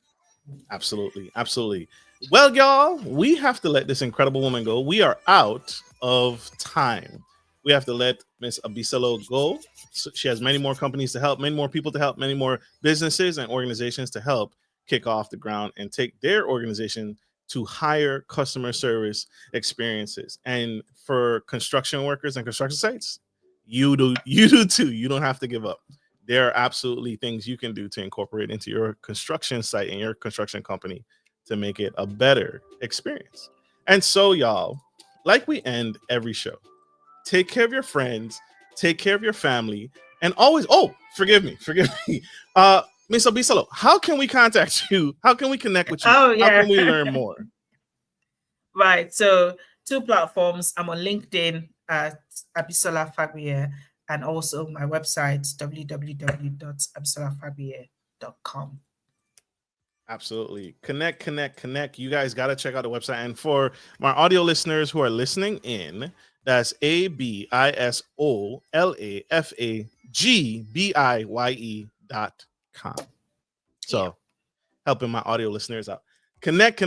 Absolutely. Absolutely. Well, y'all, we have to let this incredible woman go. We are out of time. We have to let Miss Abisola go. So she has many more companies to help, many more people to help, many more businesses and organizations to help kick off the ground and take their organization to higher customer service experiences. And for construction workers and construction sites, you do too. You don't have to give up. There are absolutely things you can do to incorporate into your construction site and your construction company to make it a better experience. And so, y'all, like we end every show, take care of your friends, take care of your family, and always, forgive me. Miss Abisola, how can we contact you? How can we connect with you? Oh, How yeah. can we learn more? Right. So, two platforms. I'm on LinkedIn at Abisola Fagbiye, and also my website, www.abisolafagbiye.com. Absolutely. Connect. You guys got to check out the website. And for my audio listeners who are listening in, that's ABISOLAFAGBIYE.com. So helping my audio listeners out. Connect,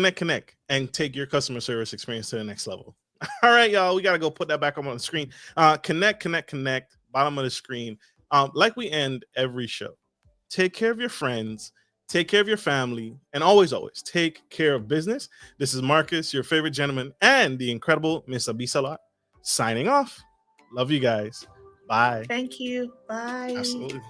and take your customer service experience to the next level. All right, y'all. We got to go put that back up on the screen. Connect. Bottom of the screen. Like we end every show. Take care of your friends. Take care of your family, and always take care of business. This is Marcus, your favorite gentleman, and the incredible Miss Abisola, signing off. Love you guys. Bye. Thank you. Bye. Absolutely.